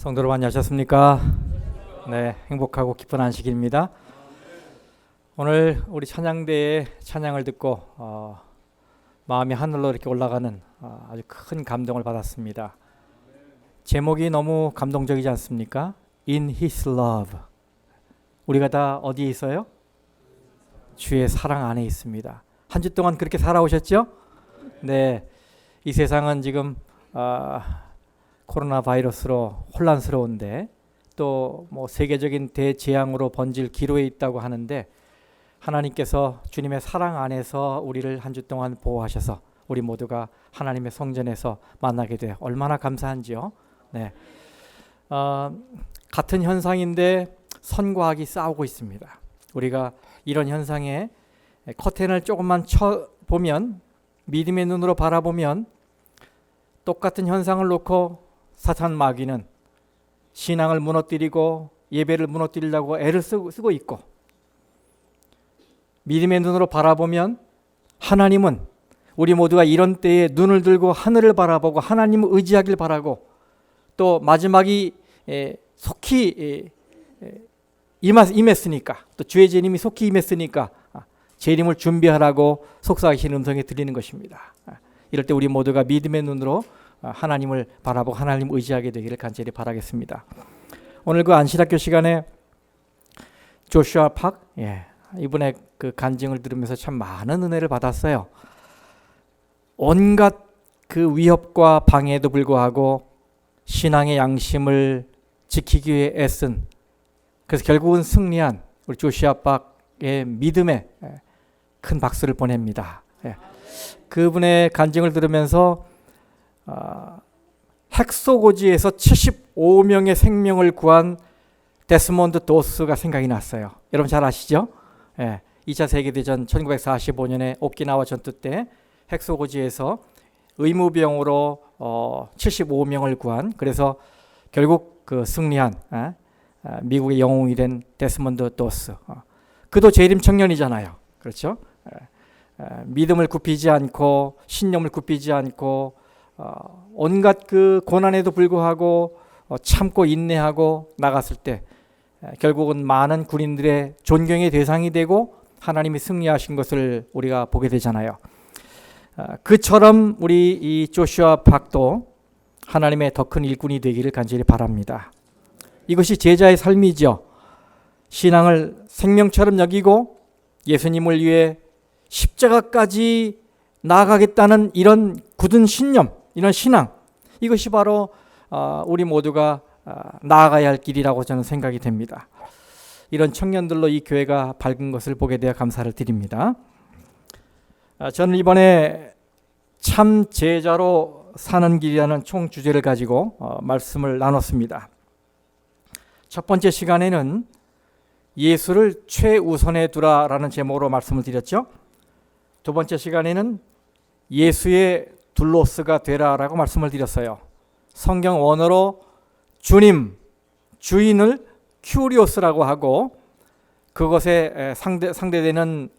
성도 여러분 안녕하셨습니까? 네, 행복하고 기쁜 안식일입니다. 오늘 우리 찬양대의 찬양을 듣고 마음이 하늘로 이렇게 올라가는 아주 큰 감동을 받았습니다. 제목이 너무 감동적이지 않습니까? In His Love. 우리가 다 어디에 있어요? 주의 사랑 안에 있습니다. 한 주 동안 그렇게 살아오셨죠? 네, 이 세상은 지금 코로나 바이러스로 혼란스러운데 또 뭐 세계적인 대재앙으로 번질 기로에 있다고 하는데 하나님께서 주님의 사랑 안에서 우리를 한 주 동안 보호하셔서 우리 모두가 하나님의 성전에서 만나게 돼 얼마나 감사한지요. 네, 같은 현상인데 선과 악이 싸우고 있습니다. 우리가 이런 현상에 커튼을 조금만 쳐보면, 믿음의 눈으로 바라보면 똑같은 현상을 놓고 사탄 마귀는 신앙을 무너뜨리고 예배를 무너뜨리려고 애를 쓰고 있고, 믿음의 눈으로 바라보면 하나님은 우리 모두가 이런 때에 눈을 들고 하늘을 바라보고 하나님을 의지하길 바라고, 또 마지막이 속히 임했으니까, 또 주의 재림이 속히 임했으니까 재림을 준비하라고 속삭이시는 음성이 들리는 것입니다. 이럴 때 우리 모두가 믿음의 눈으로 하나님을 바라보고 하나님을 의지하게 되기를 간절히 바라겠습니다. 오늘 그 안식학교 시간에 조슈아 팍, 이분의 그 간증을 들으면서 참 많은 은혜를 받았어요. 온갖 그 위협과 방해에도 불구하고 신앙의 양심을 지키기 위해 애쓴, 그래서 결국은 승리한 우리 조슈아 팍의 믿음에 큰 박수를 보냅니다. 그분의 간증을 들으면서 핵소고지에서 75명의 생명을 구한 데스몬드 도스가 생각이 났어요. 여러분 잘 아시죠? 2차 세계대전 1945년에 오키나와 전투 때 핵소고지에서 의무병으로 75명을 구한, 그래서 결국 그 승리한 미국의 영웅이 된 데스몬드 도스. 그도 재림 청년이잖아요. 그렇죠? 믿음을 굽히지 않고 신념을 굽히지 않고 온갖 그 고난에도 불구하고 참고 인내하고 나갔을 때 결국은 많은 군인들의 존경의 대상이 되고 하나님이 승리하신 것을 우리가 보게 되잖아요. 그처럼 우리 이 조슈아 팍도 하나님의 더 큰 일꾼이 되기를 간절히 바랍니다. 이것이 제자의 삶이죠. 신앙을 생명처럼 여기고 예수님을 위해 십자가까지 나아가겠다는 이런 굳은 신념, 이런 신앙, 이것이 바로 우리 모두가 나아가야 할 길이라고 저는 생각이 됩니다. 이런 청년들로 이 교회가 밝은 것을 보게 되어 감사를 드립니다. 저는 이번에 참 제자로 사는 길이라는 총 주제를 가지고 말씀을 나눴습니다. 첫 번째 시간에는 예수를 최우선에 두라라는 제목으로 말씀을 드렸죠. 두 번째 시간에는 예수의 둘로스가 되라라고 말씀을 드렸어요. 성경 원어로 주님, 주인을 큐리오스라고 하고, 그것에 상대되는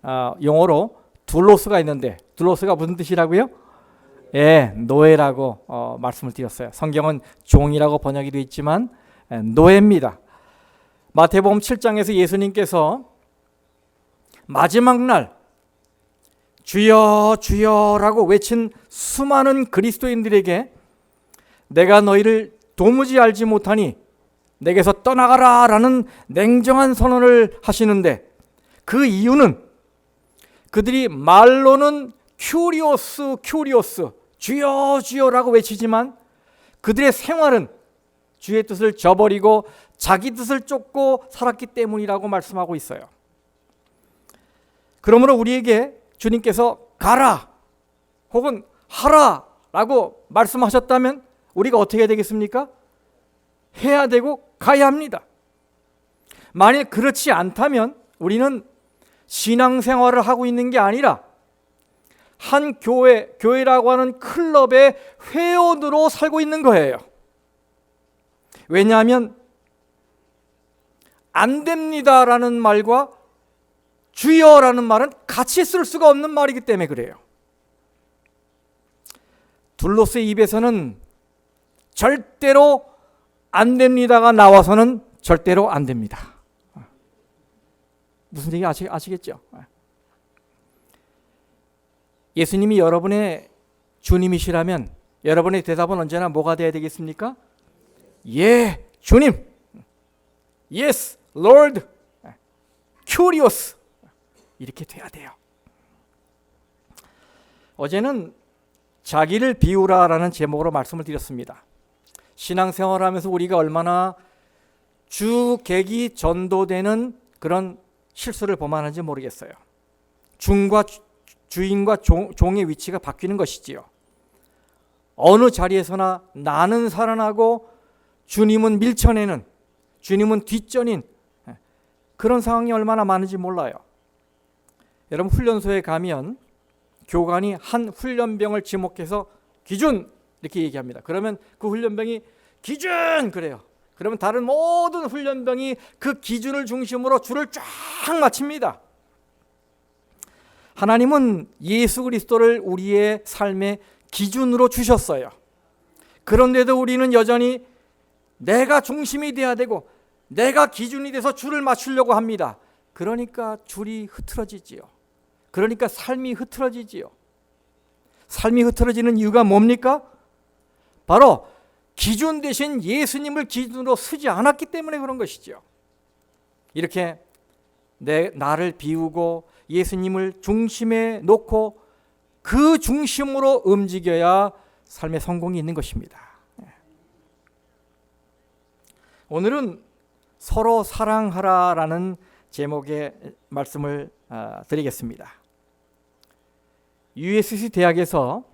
용어로 둘로스가 있는데, 둘로스가 무슨 뜻이라고요? 노예라고 말씀을 드렸어요. 성경은 종이라고 번역이 되어 있지만 노예입니다. 마태복음 7장에서 예수님께서 마지막 날 주여 주여라고 외친 수많은 그리스도인들에게 내가 너희를 도무지 알지 못하니 내게서 떠나가라 라는 냉정한 선언을 하시는데, 그 이유는 그들이 말로는 큐리오스 주여 주여라고 외치지만 그들의 생활은 주의 뜻을 저버리고 자기 뜻을 쫓고 살았기 때문이라고 말씀하고 있어요. 그러므로 우리에게 주님께서 가라 혹은 하라 라고 말씀하셨다면 우리가 어떻게 해야 되겠습니까? 해야 되고 가야 합니다. 만일 그렇지 않다면 우리는 신앙생활을 하고 있는 게 아니라 한 교회라고 하는 클럽의 회원으로 살고 있는 거예요. 왜냐하면 안 됩니다라는 말과 주여라는 말은 같이 쓸 수가 없는 말이기 때문에 그래요. 둘로스의 입에서는 절대로 안 됩니다가 나와서는 절대로 안 됩니다. 무슨 얘기 아시겠죠? 예수님이 여러분의 주님이시라면 여러분의 대답은 언제나 뭐가 돼야 되겠습니까? 예, 주님. Yes, Lord. Curious. 이렇게 돼야 돼요. 어제는 자기를 비우라라는 제목으로 말씀을 드렸습니다. 신앙생활하면서 우리가 얼마나 주객이 전도되는 그런 실수를 범하는지 모르겠어요. 주인과 종의 위치가 바뀌는 것이지요. 어느 자리에서나 나는 살아나고 주님은 밀쳐내는, 주님은 뒷전인 그런 상황이 얼마나 많은지 몰라요. 여러분, 훈련소에 가면 교관이 한 훈련병을 지목해서 기준 이렇게 얘기합니다. 그러면 그 훈련병이 기준 그래요. 그러면 다른 모든 훈련병이 그 기준을 중심으로 줄을 쫙 맞춥니다. 하나님은 예수 그리스도를 우리의 삶의 기준으로 주셨어요. 그런데도 우리는 여전히 내가 중심이 돼야 되고 내가 기준이 돼서 줄을 맞추려고 합니다. 그러니까 줄이 흐트러지지요. 그러니까 삶이 흐트러지지요. 삶이 흐트러지는 이유가 뭡니까? 바로 기준 대신 예수님을 기준으로 쓰지 않았기 때문에 그런 것이죠. 이렇게 나를 비우고 예수님을 중심에 놓고 그 중심으로 움직여야 삶의 성공이 있는 것입니다. 오늘은 서로 사랑하라라는 제목의 말씀을 드리겠습니다. USC 대학에서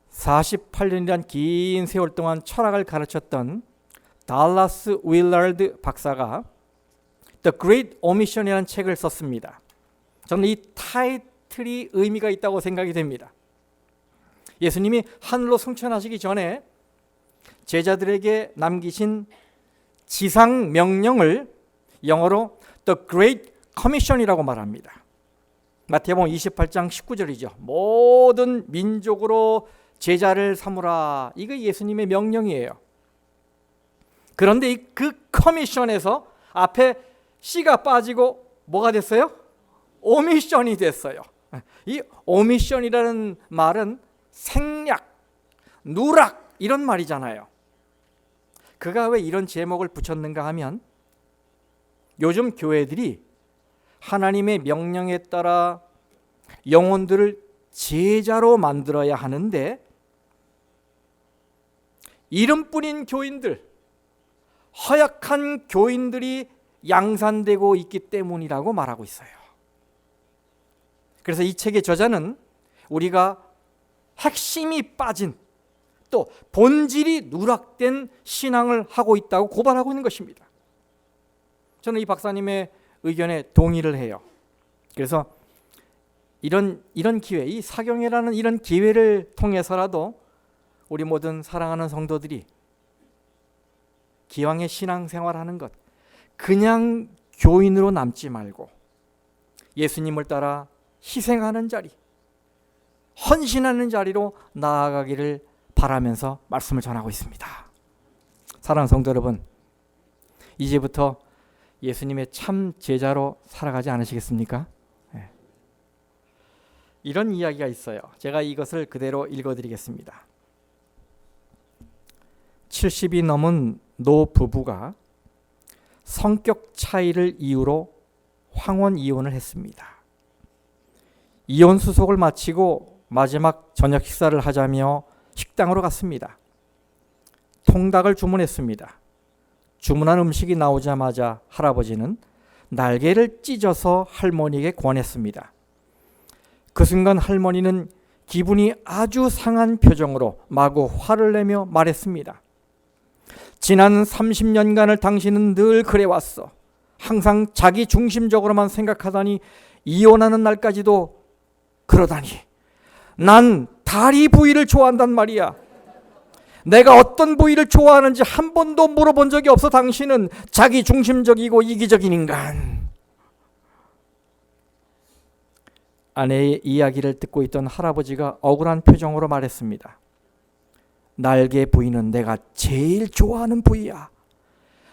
48년이란 긴 세월 동안 철학을 가르쳤던 달라스 윌라드 박사가 The Great Omission이라는 책을 썼습니다. 저는 이 타이틀이 의미가 있다고 생각이 됩니다. 예수님이 하늘로 승천하시기 전에 제자들에게 남기신 지상 명령을 영어로 The Great Commission이라고 말합니다. 마태복음 28장 19절이죠. 모든 민족으로 제자를 삼으라. 이거 예수님의 명령이에요. 그런데 그 커미션에서 앞에 C가 빠지고 뭐가 됐어요? 오미션이 됐어요. 이 오미션이라는 말은 생략, 누락 이런 말이잖아요. 그가 왜 이런 제목을 붙였는가 하면 요즘 교회들이 하나님의 명령에 따라 영혼들을 제자로 만들어야 하는데 이름뿐인 교인들, 허약한 교인들이 양산되고 있기 때문이라고 말하고 있어요. 그래서 이 책의 저자는 우리가 핵심이 빠진 또 본질이 누락된 신앙을 하고 있다고 고발하고 있는 것입니다. 저는 이 박사님의 의견에 동의를 해요. 그래서 이런 기회, 이 사경회라는 이런 기회를 통해서라도 우리 모든 사랑하는 성도들이 기왕의 신앙생활하는 것, 그냥 교인으로 남지 말고 예수님을 따라 희생하는 자리, 헌신하는 자리로 나아가기를 바라면서 말씀을 전하고 있습니다. 사랑하는 성도 여러분, 이제부터 예수님의 참 제자로 살아가지 않으시겠습니까? 네. 이런 이야기가 있어요. 제가 이것을 그대로 읽어드리겠습니다. 70이 넘은 노 부부가 성격 차이를 이유로 황혼 이혼을 했습니다. 이혼 수속을 마치고 마지막 저녁 식사를 하자며 식당으로 갔습니다. 통닭을 주문했습니다. 주문한 음식이 나오자마자 할아버지는 날개를 찢어서 할머니에게 권했습니다. 그 순간 할머니는 기분이 아주 상한 표정으로 마구 화를 내며 말했습니다. 지난 30년간을 당신은 늘 그래왔어. 항상 자기 중심적으로만 생각하다니 이혼하는 날까지도 그러다니. 난 다리 부위를 좋아한단 말이야. 내가 어떤 부위를 좋아하는지 한 번도 물어본 적이 없어. 당신은 자기 중심적이고 이기적인 인간. 아내의 이야기를 듣고 있던 할아버지가 억울한 표정으로 말했습니다. 날개 부위는 내가 제일 좋아하는 부위야.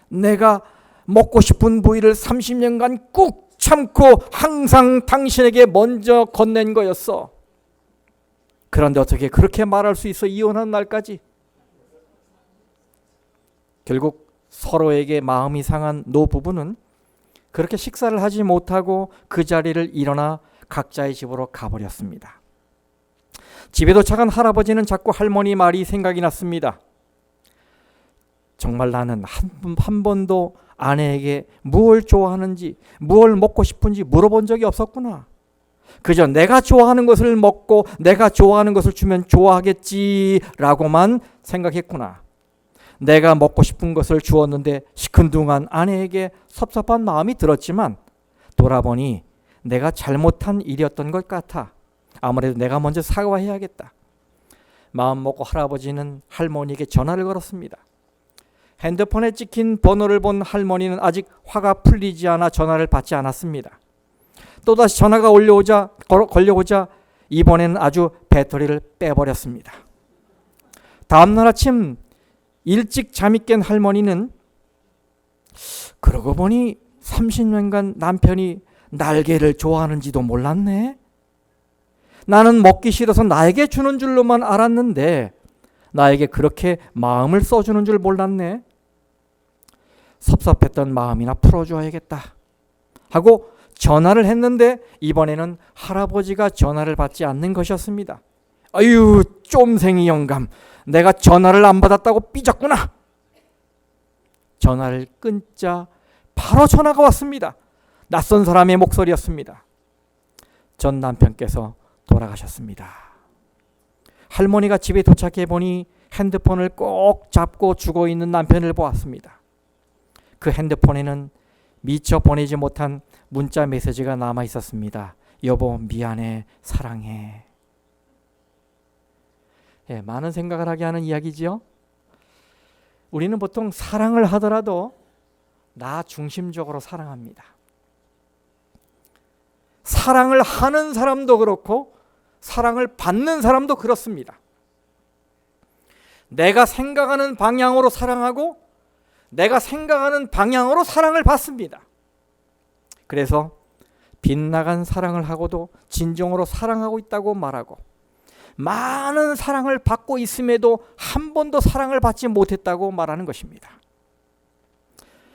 내가 먹고 싶은 부위를 30년간 꾹 참고 항상 당신에게 먼저 건넨 거였어. 그런데 어떻게 그렇게 말할 수 있어? 이혼하는 날까지. 결국 서로에게 마음이 상한 노부부는 그렇게 식사를 하지 못하고 그 자리를 일어나 각자의 집으로 가버렸습니다. 집에 도착한 할아버지는 자꾸 할머니 말이 생각이 났습니다. 정말 나는 한 번도 아내에게 무엇을 좋아하는지, 무엇을 먹고 싶은지 물어본 적이 없었구나. 그저 내가 좋아하는 것을 먹고 내가 좋아하는 것을 주면 좋아하겠지라고만 생각했구나. 내가 먹고 싶은 것을 주었는데 시큰둥한 아내에게 섭섭한 마음이 들었지만 돌아보니 내가 잘못한 일이었던 것 같아. 아무래도 내가 먼저 사과해야겠다. 마음 먹고 할아버지는 할머니에게 전화를 걸었습니다. 핸드폰에 찍힌 번호를 본 할머니는 아직 화가 풀리지 않아 전화를 받지 않았습니다. 또다시 전화가 걸려오자 이번에는 아주 배터리를 빼버렸습니다. 다음날 아침 일찍 잠이 깬 할머니는 그러고 보니 30년간 남편이 날개를 좋아하는지도 몰랐네. 나는 먹기 싫어서 나에게 주는 줄로만 알았는데 나에게 그렇게 마음을 써주는 줄 몰랐네. 섭섭했던 마음이나 풀어줘야겠다 하고 전화를 했는데 이번에는 할아버지가 전화를 받지 않는 것이었습니다. 아유, 쫌생이 영감, 내가 전화를 안 받았다고 삐졌구나. 전화를 끊자 바로 전화가 왔습니다. 낯선 사람의 목소리였습니다. 전 남편께서 돌아가셨습니다. 할머니가 집에 도착해 보니 핸드폰을 꼭 잡고 죽어있는 남편을 보았습니다. 그 핸드폰에는 미처 보내지 못한 문자 메시지가 남아 있었습니다. 여보, 미안해, 사랑해. 예, 많은 생각을 하게 하는 이야기지요. 우리는 보통 사랑을 하더라도 나 중심적으로 사랑합니다. 사랑을 하는 사람도 그렇고 사랑을 받는 사람도 그렇습니다. 내가 생각하는 방향으로 사랑하고 내가 생각하는 방향으로 사랑을 받습니다. 그래서 빗나간 사랑을 하고도 진정으로 사랑하고 있다고 말하고 많은 사랑을 받고 있음에도 한 번도 사랑을 받지 못했다고 말하는 것입니다.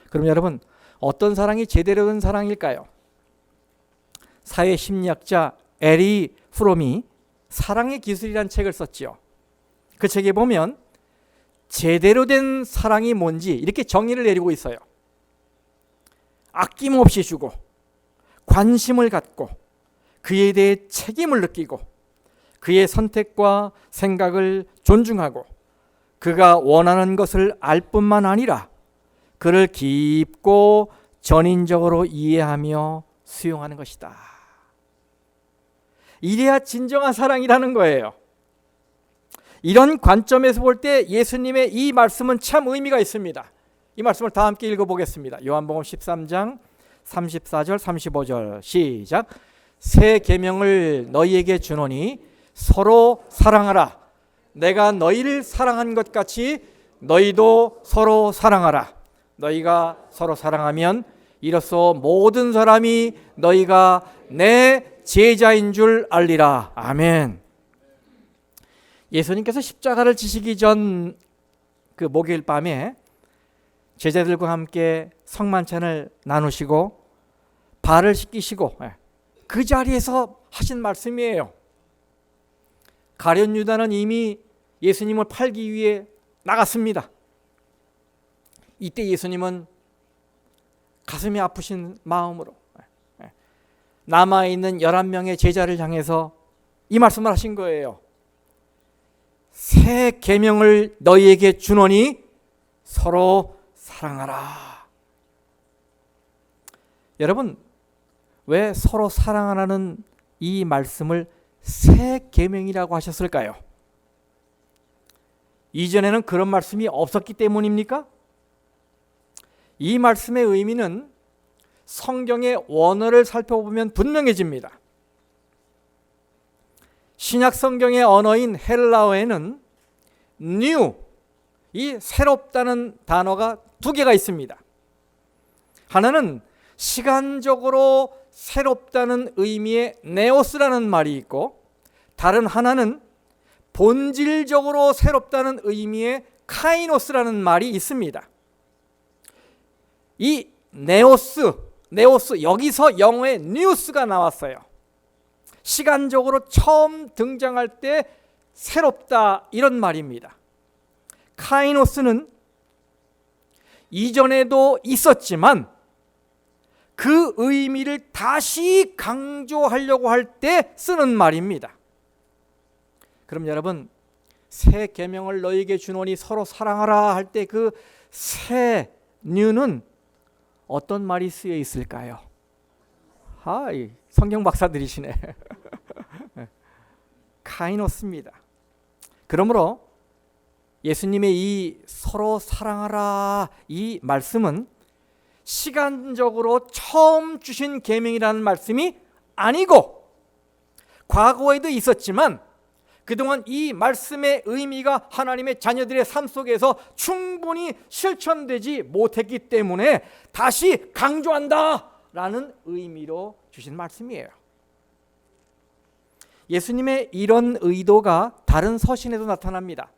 그럼 여러분, 어떤 사랑이 제대로 된 사랑일까요? 사회심리학자 에리 프롬이 사랑의 기술이라는 책을 썼지요. 그 책에 보면 제대로 된 사랑이 뭔지 이렇게 정의를 내리고 있어요. 아낌없이 주고 관심을 갖고 그에 대해 책임을 느끼고 그의 선택과 생각을 존중하고 그가 원하는 것을 알 뿐만 아니라 그를 깊고 전인적으로 이해하며 수용하는 것이다. 이래야 진정한 사랑이라는 거예요. 이런 관점에서 볼 때 예수님의 이 말씀은 참 의미가 있습니다. 이 말씀을 다 함께 읽어보겠습니다. 요한복음 13장 34절 35절 시작. 새 계명을 너희에게 주노니 서로 사랑하라. 내가 너희를 사랑한 것 같이 너희도 서로 사랑하라. 너희가 서로 사랑하면 이로써 모든 사람이 너희가 내 제자인 줄 알리라. 아멘. 예수님께서 십자가를 지시기 전 그 목요일 밤에 제자들과 함께 성만찬을 나누시고 발을 씻기시고 그 자리에서 하신 말씀이에요. 가룟 유다는 이미 예수님을 팔기 위해 나갔습니다. 이때 예수님은 가슴이 아프신 마음으로 남아있는 11명의 제자를 향해서 이 말씀을 하신 거예요. 새 계명을 너희에게 주노니 서로 사랑하라. 여러분, 왜 서로 사랑하라는 이 말씀을 새 계명이라고 하셨을까요? 이전에는 그런 말씀이 없었기 때문입니까? 이 말씀의 의미는 성경의 원어를 살펴보면 분명해집니다. 신약 성경의 언어인 헬라어에는 new, 이 새롭다는 단어가 두 개가 있습니다. 하나는 시간적으로 새롭다는 의미의 네오스라는 말이 있고, 다른 하나는 본질적으로 새롭다는 의미의 카이노스라는 말이 있습니다. 이 네오스 여기서 영어의 뉴스가 나왔어요. 시간적으로 처음 등장할 때 새롭다 이런 말입니다. 카이노스는 이전에도 있었지만 그 의미를 다시 강조하려고 할 때 쓰는 말입니다. 그럼 여러분, 새 계명을 너희에게 주노니 서로 사랑하라 할 때 그 새 뉴는 어떤 말이 쓰여 있을까요? 성경 박사들이시네. 카이노스입니다. 그러므로 예수님의 이 서로 사랑하라 이 말씀은 시간적으로 처음 주신 계명이라는 말씀이 아니고, 과거에도 있었지만 그동안 이 말씀의 의미가 하나님의 자녀들의 삶 속에서 충분히 실천되지 못했기 때문에 다시 강조한다라는 의미로 주신 말씀이에요. 예수님의 이런 의도가 다른 서신에도 나타납니다.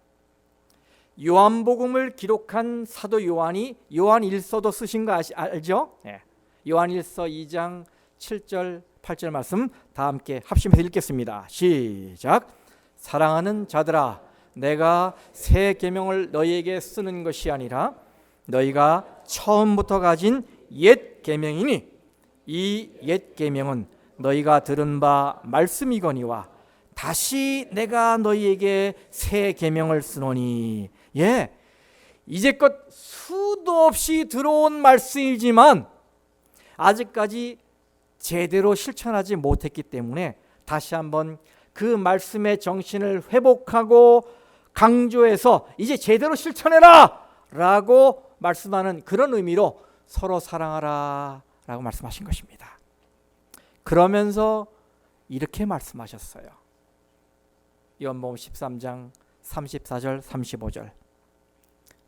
요한복음을 기록한 사도 요한이 요한일서도 쓰신 거 알죠? 네. 요한일서 2장 7절 8절 말씀 다 함께 합심해서 읽겠습니다. 시작. 사랑하는 자들아, 내가 새 계명을 너희에게 쓰는 것이 아니라 너희가 처음부터 가진 옛 계명이니, 이 옛 계명은 너희가 들은 바 말씀이거니와 다시 내가 너희에게 새 계명을 쓰노니. 이제껏 수도 없이 들어온 말씀이지만 아직까지 제대로 실천하지 못했기 때문에 다시 한번 그 말씀의 정신을 회복하고 강조해서 이제 제대로 실천해라 라고 말씀하는 그런 의미로 서로 사랑하라 라고 말씀하신 것입니다. 그러면서 이렇게 말씀하셨어요. 요한복음 13장 34절 35절.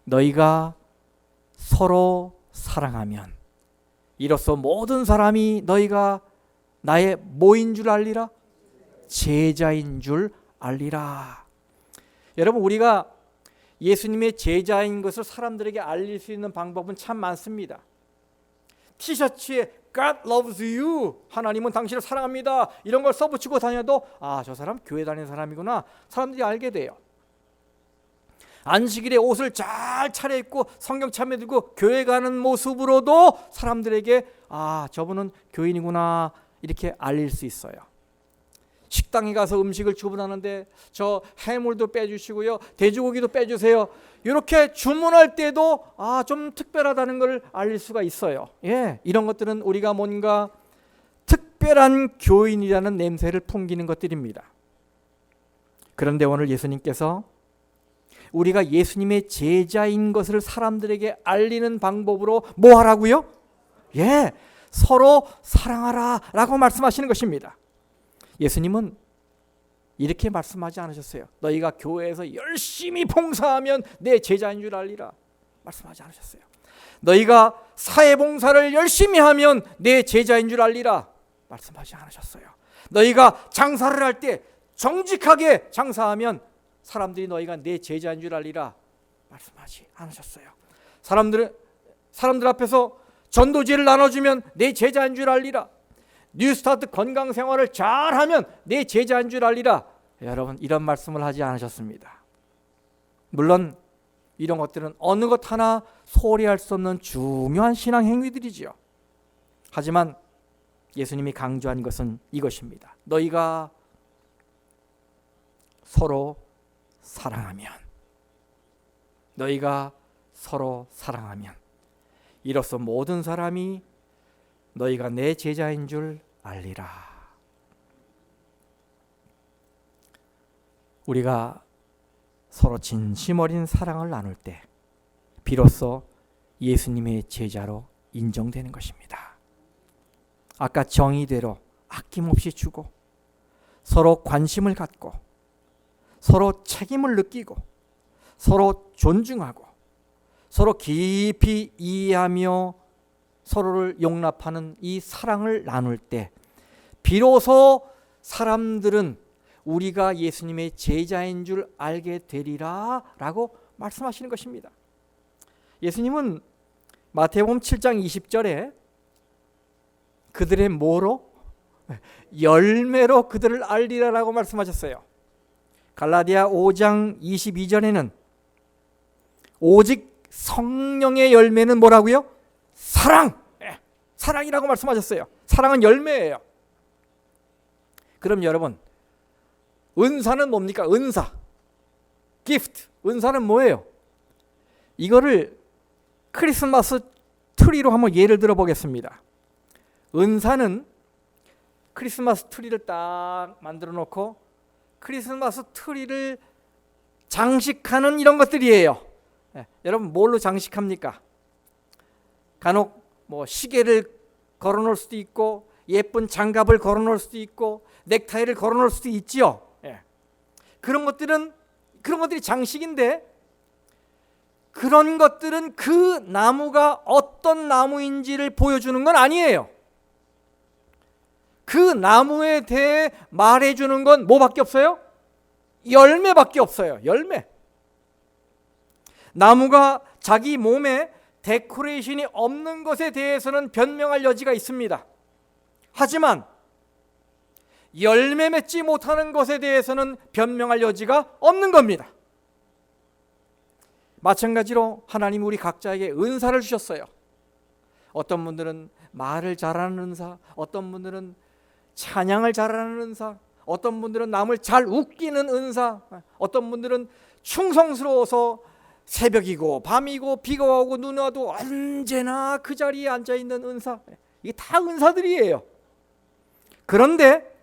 너희가 서로 사랑하면 이로써 모든 사람이 너희가 나의 뭐인 줄 알리라? 제자인 줄 알리라. 여러분, 우리가 예수님의 제자인 것을 사람들에게 알릴 수 있는 방법은 참 많습니다. 티셔츠에 God loves you, 하나님은 당신을 사랑합니다, 이런 걸 써붙이고 다녀도 저 사람 교회 다니는 사람이구나, 사람들이 알게 돼요. 안식일에 옷을 잘 차려입고 성경 참여 들고 교회 가는 모습으로도 사람들에게 저분은 교인이구나 이렇게 알릴 수 있어요. 식당에 가서 음식을 주문하는데 저 해물도 빼주시고요, 돼지고기도 빼주세요, 이렇게 주문할 때도 좀 특별하다는 걸 알릴 수가 있어요. 이런 것들은 우리가 뭔가 특별한 교인이라는 냄새를 풍기는 것들입니다. 그런데 오늘 예수님께서 우리가 예수님의 제자인 것을 사람들에게 알리는 방법으로 뭐 하라고요? 서로 사랑하라 라고 말씀하시는 것입니다. 예수님은 이렇게 말씀하지 않으셨어요. 너희가 교회에서 열심히 봉사하면 내 제자인 줄 알리라 말씀하지 않으셨어요. 너희가 사회봉사를 열심히 하면 내 제자인 줄 알리라 말씀하지 않으셨어요. 너희가 장사를 할 때 정직하게 장사하면 사람들이 너희가 내 제자인 줄 알리라 말씀하지 않으셨어요. 사람들 앞에서 전도지를 나눠주면 내 제자인 줄 알리라, 뉴스타트 건강생활을 잘하면 내 제자인 줄 알리라, 여러분 이런 말씀을 하지 않으셨습니다. 물론 이런 것들은 어느 것 하나 소홀히 할 수 없는 중요한 신앙 행위들이지요. 하지만 예수님이 강조한 것은 이것입니다. 너희가 서로 사랑하면, 너희가 서로 사랑하면 이로써 모든 사람이 너희가 내 제자인 줄 알리라. 우리가 서로 진심 어린 사랑을 나눌 때 비로소 예수님의 제자로 인정되는 것입니다. 아까 정의대로 아낌없이 주고, 서로 관심을 갖고, 서로 책임을 느끼고, 서로 존중하고 서로 깊이 이해하며 서로를 용납하는 이 사랑을 나눌 때 비로소 사람들은 우리가 예수님의 제자인 줄 알게 되리라 라고 말씀하시는 것입니다. 예수님은 마태복음 7장 20절에 그들의 뭐로? 열매로 그들을 알리라라고 말씀하셨어요. 갈라디아 5장 22절에는 오직 성령의 열매는 뭐라고요? 사랑! 사랑이라고 말씀하셨어요. 사랑은 열매예요. 그럼 여러분, 은사는 뭡니까? 은사, gift, 은사는 뭐예요? 이거를 크리스마스 트리로 한번 예를 들어 보겠습니다. 은사는 크리스마스 트리를 딱 만들어 놓고 크리스마스 트리를 장식하는 이런 것들이에요. 여러분 뭘로 장식합니까? 간혹 뭐 시계를 걸어 놓을 수도 있고 예쁜 장갑을 걸어 놓을 수도 있고 넥타이를 걸어 놓을 수도 있지요. 그런 것들이 장식인데 그런 것들은 그 나무가 어떤 나무인지를 보여주는 건 아니에요. 그 나무에 대해 말해주는 건 뭐밖에 없어요? 열매밖에 없어요. 열매. 나무가 자기 몸에 데코레이션이 없는 것에 대해서는 변명할 여지가 있습니다. 하지만 열매 맺지 못하는 것에 대해서는 변명할 여지가 없는 겁니다. 마찬가지로 하나님 우리 각자에게 은사를 주셨어요. 어떤 분들은 말을 잘하는 은사, 어떤 분들은 찬양을 잘하는 은사, 어떤 분들은 남을 잘 웃기는 은사, 어떤 분들은 충성스러워서 새벽이고 밤이고 비가 오고 눈이 와도 언제나 그 자리에 앉아있는 은사, 이게 다 은사들이에요. 그런데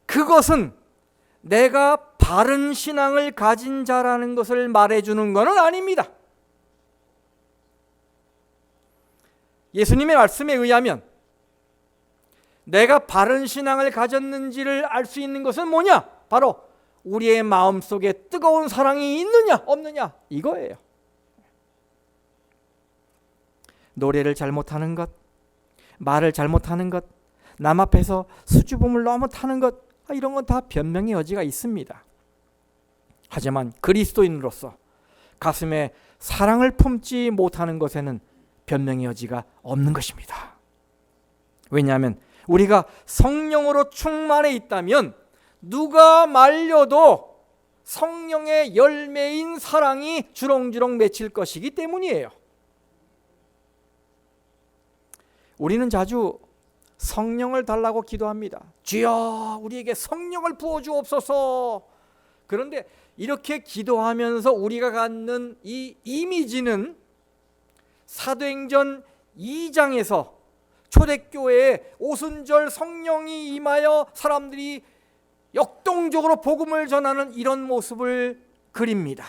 그것은 내가 바른 신앙을 가진 자라는 것을 말해주는 것은 아닙니다. 예수님의 말씀에 의하면 내가 바른 신앙을 가졌는지를 알 수 있는 것은 뭐냐? 바로 우리의 마음속에 뜨거운 사랑이 있느냐 없느냐 이거예요. 노래를 잘못하는 것, 말을 잘못하는 것, 남 앞에서 수줍음을 너무 타는 것, 이런 건 다 변명의 여지가 있습니다. 하지만 그리스도인으로서 가슴에 사랑을 품지 못하는 것에는 변명의 여지가 없는 것입니다. 왜냐하면 우리가 성령으로 충만해 있다면 누가 말려도 성령의 열매인 사랑이 주렁주렁 맺힐 것이기 때문이에요. 우리는 자주 성령을 달라고 기도합니다. 주여 우리에게 성령을 부어주옵소서. 그런데 이렇게 기도하면서 우리가 갖는 이 이미지는 사도행전 2장에서 초대교회에 오순절 성령이 임하여 사람들이 역동적으로 복음을 전하는 이런 모습을 그립니다.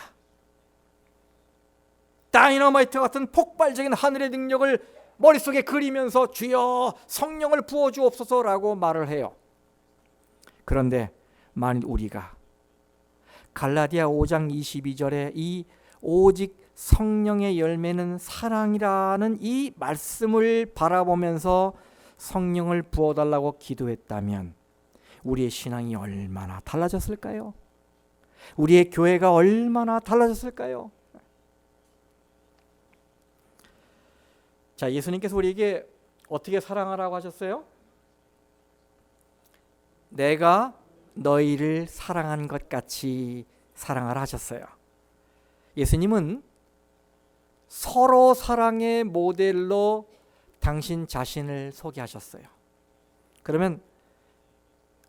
다이너마이트 같은 폭발적인 하늘의 능력을 머릿속에 그리면서 주여 성령을 부어주옵소서라고 말을 해요. 그런데 만일 우리가 갈라디아 5장 22절에 이 오직 성령의 열매는 사랑이라는 이 말씀을 바라보면서 성령을 부어달라고 기도했다면 우리의 신앙이 얼마나 달라졌을까요? 우리의 교회가 얼마나 달라졌을까요? 자, 예수님께서 우리에게 어떻게 사랑하라고 하셨어요? 내가 너희를 사랑한 것 같이 사랑하라 하셨어요. 예수님은 서로 사랑의 모델로 당신 자신을 소개하셨어요. 그러면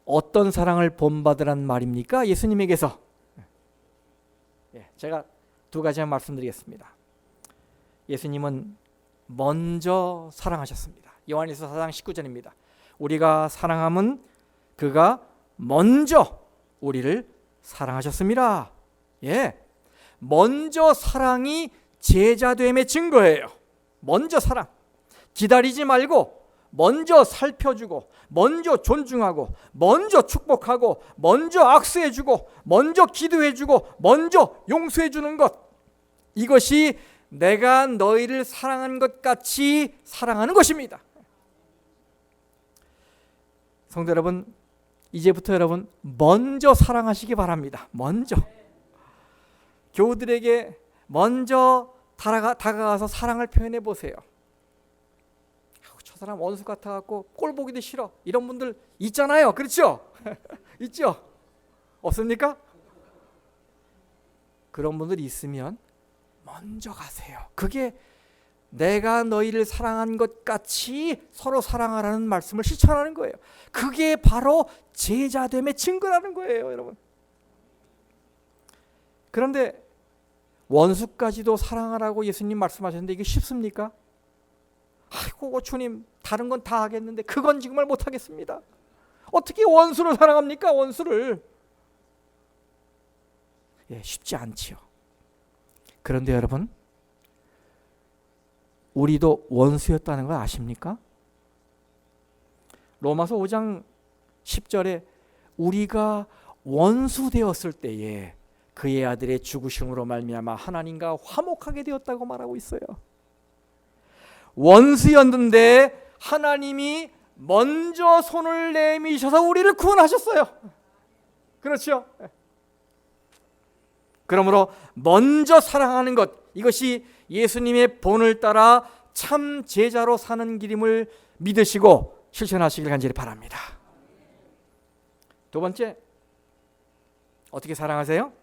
어떤 사랑을 본받으란 말입니까? 예수님에게서. 제가 두 가지만 말씀드리겠습니다. 예수님은 먼저 사랑하셨습니다. 요한일서 4장 19절입니다. 우리가 사랑함은 그가 먼저 우리를 사랑하셨습니다. 먼저 사랑이 제자됨의 증거예요. 먼저 사랑. 기다리지 말고 먼저 살펴주고, 먼저 존중하고, 먼저 축복하고, 먼저 악수해주고, 먼저 기도해주고, 먼저 용서해주는 것, 이것이 내가 너희를 사랑한 것 같이 사랑하는 것입니다. 성도 여러분, 이제부터 여러분 먼저 사랑하시기 바랍니다. 먼저 교우들에게 먼저 다가가서 사랑을 표현해 보세요. 저 사람 원수 같아갖고 꼴 보기도 싫어, 이런 분들 있잖아요. 그렇죠? 있죠? 없습니까? 그런 분들이 있으면 먼저 가세요. 그게 내가 너희를 사랑한 것 같이 서로 사랑하라는 말씀을 실천하는 거예요. 그게 바로 제자됨의 증거라는 거예요, 여러분. 그런데 원수까지도 사랑하라고 예수님 말씀하셨는데 이게 쉽습니까? 아이고 주님, 다른 건 다 하겠는데 그건 정말 못하겠습니다. 어떻게 원수를 사랑합니까? 원수를. 쉽지 않지요. 그런데 여러분, 우리도 원수였다는 걸 아십니까? 로마서 5장 10절에 우리가 원수 되었을 때에 그의 아들의 죽으심으로 말미암아 하나님과 화목하게 되었다고 말하고 있어요. 원수였는데 하나님이 먼저 손을 내미셔서 우리를 구원하셨어요. 그렇죠? 그러므로 먼저 사랑하는 것, 이것이 예수님의 본을 따라 참 제자로 사는 길임을 믿으시고 실천하시길 간절히 바랍니다. 두 번째, 어떻게 사랑하세요?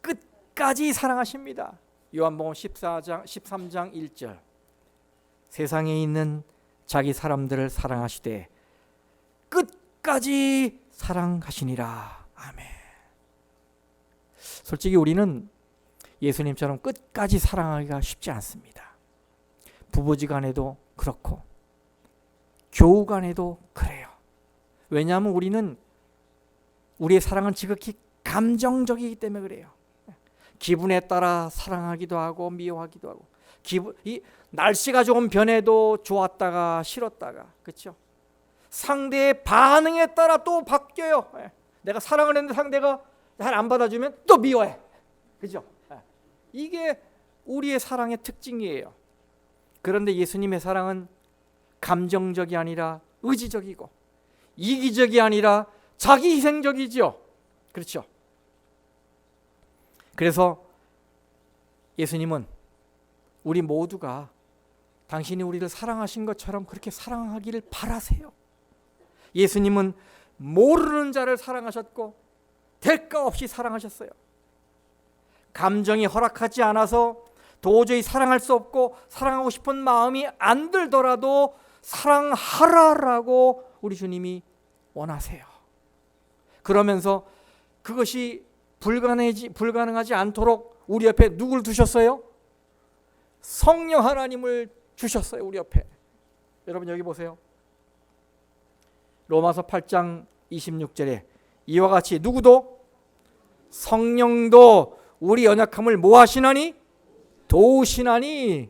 끝까지 사랑하십니다. 요한복음 13장 1절, 세상에 있는 자기 사람들을 사랑하시되 끝까지 사랑하시니라. 아멘. 솔직히 우리는 예수님처럼 끝까지 사랑하기가 쉽지 않습니다. 부부지간에도 그렇고 교우간에도 그래요. 왜냐하면 우리는 우리의 사랑은 지극히 감정적이기 때문에 그래요. 기분에 따라 사랑하기도 하고 미워하기도 하고, 이 날씨가 조금 변해도 좋았다가 싫었다가, 그렇죠? 상대의 반응에 따라 또 바뀌어요. 내가 사랑을 했는데 상대가 잘 안 받아주면 또 미워해. 그죠? 이게 우리의 사랑의 특징이에요. 그런데 예수님의 사랑은 감정적이 아니라 의지적이고, 이기적이 아니라 자기 희생적이죠. 그렇죠? 그래서 예수님은 우리 모두가 당신이 우리를 사랑하신 것처럼 그렇게 사랑하기를 바라세요. 예수님은 모르는 자를 사랑하셨고 대가 없이 사랑하셨어요. 감정이 허락하지 않아서 도저히 사랑할 수 없고 사랑하고 싶은 마음이 안 들더라도 사랑하라라고 우리 주님이 원하세요. 그러면서 그것이 불가능하지 않도록 우리 옆에 누굴 두셨어요? 성령 하나님을 주셨어요. 우리 옆에. 여러분 여기 보세요. 로마서 8장 26절에 이와 같이 누구도, 성령도 우리 연약함을 뭐 하시나니? 도우시나니.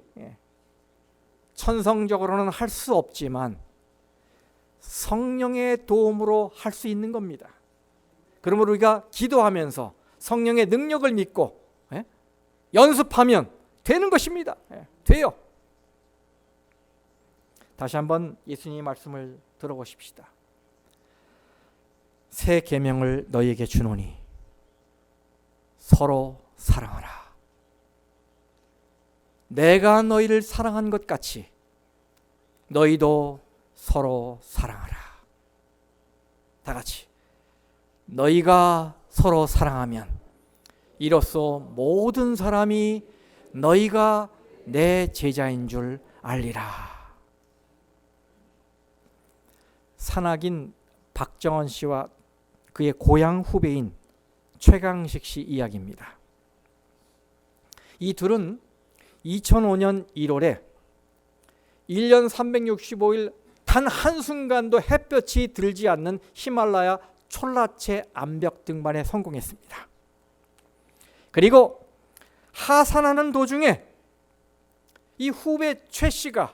천성적으로는 할 수 없지만 성령의 도움으로 할 수 있는 겁니다. 그러므로 우리가 기도하면서 성령의 능력을 믿고 연습하면 되는 것입니다. 돼요. 다시 한번 예수님의 말씀을 들어보십시다. 새 계명을 너희에게 주노니 서로 사랑하라. 내가 너희를 사랑한 것 같이 너희도 서로 사랑하라. 다 같이. 너희가 서로 사랑하면 이로써 모든 사람이 너희가 내 제자인 줄 알리라. 산악인 박정원 씨와 그의 고향 후배인 최강식 씨 이야기입니다. 이 둘은 2005년 1월에 1년 365일 단 한순간도 햇볕이 들지 않는 히말라야 촐라체 암벽 등반에 성공했습니다. 그리고 하산하는 도중에 이 후배 최 씨가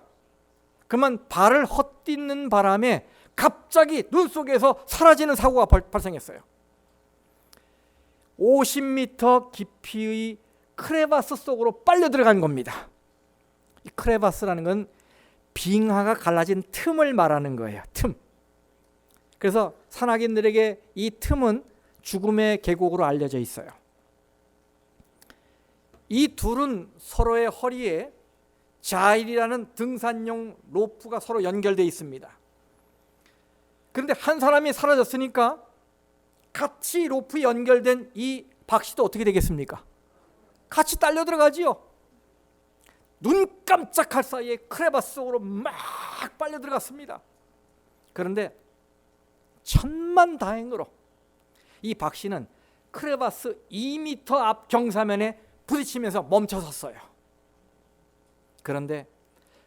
그만 발을 헛디는 바람에 갑자기 눈 속에서 사라지는 사고가 발생했어요. 50m 깊이의 크레바스 속으로 빨려 들어간 겁니다. 이 크레바스라는 건 빙하가 갈라진 틈을 말하는 거예요. 틈. 그래서 산악인들에게 이 틈은 죽음의 계곡으로 알려져 있어요. 이 둘은 서로의 허리에 자일이라는 등산용 로프가 서로 연결되어 있습니다. 그런데 한 사람이 사라졌으니까 같이 로프에 연결된 이 박씨도 어떻게 되겠습니까? 같이 딸려 들어가지요. 눈 깜짝할 사이에 크레바스 속으로 막 빨려 들어갔습니다. 그런데 천만다행으로 이 박씨는 크레바스 2m 앞 경사면에 부딪히면서 멈춰섰어요. 그런데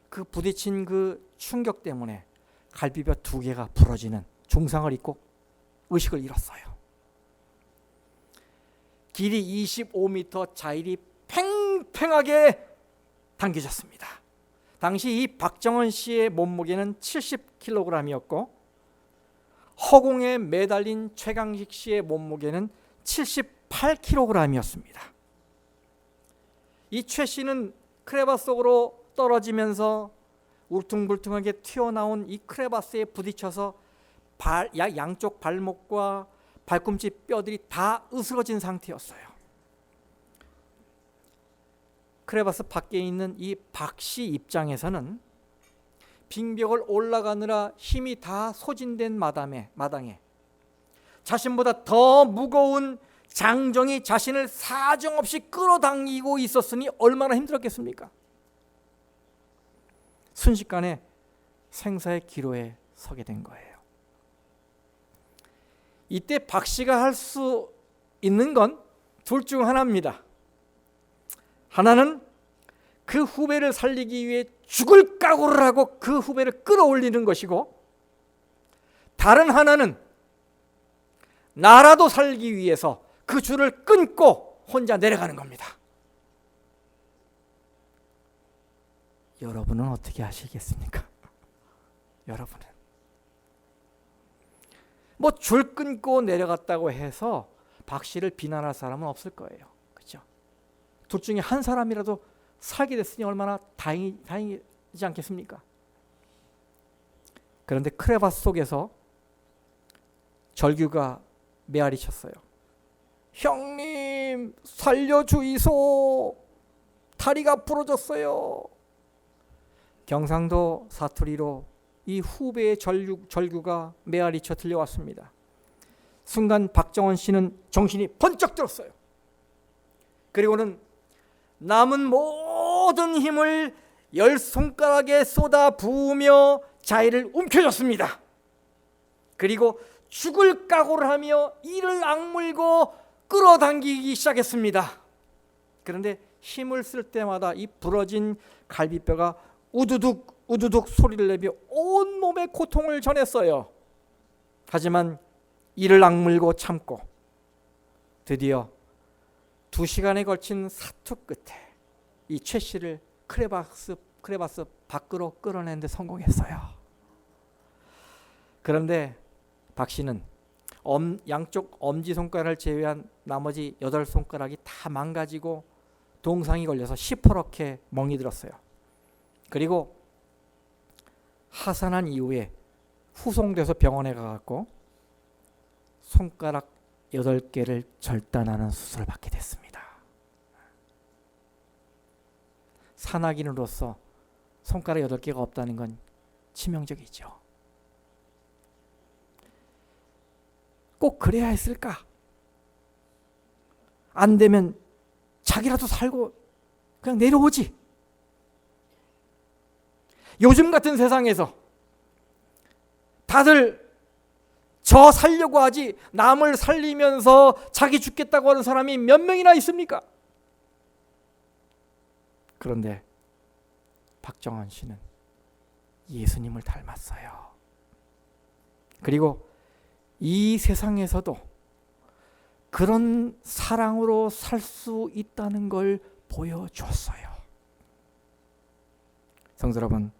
그 부딪힌 그 충격 때문에 갈비뼈 2개가 부러지는 중상을 입고 의식을 잃었어요. 길이 25m, 자일이 팽팽하게 당겨졌습니다. 당시 이 박정원 씨의 몸무게는 70kg이었고 허공에 매달린 최강식 씨의 몸무게는 78kg이었습니다. 이 최 씨는 크레바스 속으로 떨어지면서 울퉁불퉁하게 튀어나온 이 크레바스에 부딪혀서 양쪽 발목과 발꿈치 뼈들이 다 으스러진 상태였어요. 크레바스 밖에 있는 이 박씨 입장에서는 빙벽을 올라가느라 힘이 다 소진된 마당에 자신보다 더 무거운 장정이 자신을 사정없이 끌어당기고 있었으니 얼마나 힘들었겠습니까? 순식간에 생사의 기로에 서게 된 거예요. 이때 박 씨가 할 수 있는 건 둘 중 하나입니다. 하나는 그 후배를 살리기 위해 죽을 각오를 하고 그 후배를 끌어올리는 것이고, 다른 하나는 나라도 살기 위해서 그 줄을 끊고 혼자 내려가는 겁니다. 여러분은 어떻게 하시겠습니까? 여러분은 뭐 줄 끊고 내려갔다고 해서 박 씨를 비난할 사람은 없을 거예요. 그렇죠? 둘 중에 한 사람이라도 살게 됐으니 얼마나 다행이지 않겠습니까? 그런데 크레바스 속에서 절규가 메아리 쳤어요. 형님 살려주이소, 다리가 부러졌어요. 경상도 사투리로 이 후배의 절규가 메아리쳐 들려왔습니다. 순간 박정원 씨는 정신이 번쩍 들었어요. 그리고는 남은 모든 힘을 10손가락에 쏟아 부으며 자의를 움켜쥐었습니다. 그리고 죽을 각오를 하며 이를 악물고 끌어당기기 시작했습니다. 그런데 힘을 쓸 때마다 이 부러진 갈비뼈가 우두둑 우두둑 소리를 내며 온몸에 고통을 전했어요. 하지만 이를 악물고 참고 드디어 2시간에 걸친 사투 끝에 이 최 씨를 크레바스 밖으로 끌어내는 데 성공했어요. 그런데 박 씨는 양쪽 엄지손가락을 제외한 나머지 8손가락이 다 망가지고 동상이 걸려서 시퍼렇게 멍이 들었어요. 그리고 하산한 이후에 후송돼서 병원에 가갖고 손가락 8개를 절단하는 수술을 받게 됐습니다. 산악인으로서 손가락 8개가 없다는 건 치명적이죠. 꼭 그래야 했을까? 안 되면 자기라도 살고 그냥 내려오지. 요즘 같은 세상에서 다들 저 살려고 하지 남을 살리면서 자기 죽겠다고 하는 사람이 몇 명이나 있습니까? 그런데 박정원 씨는 예수님을 닮았어요. 그리고 이 세상에서도 그런 사랑으로 살 수 있다는 걸 보여줬어요. 성도 여러분,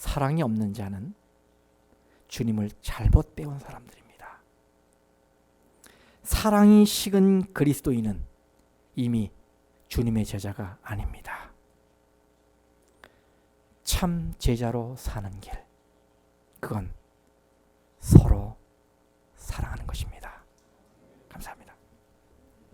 사랑이 없는 자는 주님을 잘못 배운 사람들입니다. 사랑이 식은 그리스도인은 이미 주님의 제자가 아닙니다. 참 제자로 사는 길, 그건 서로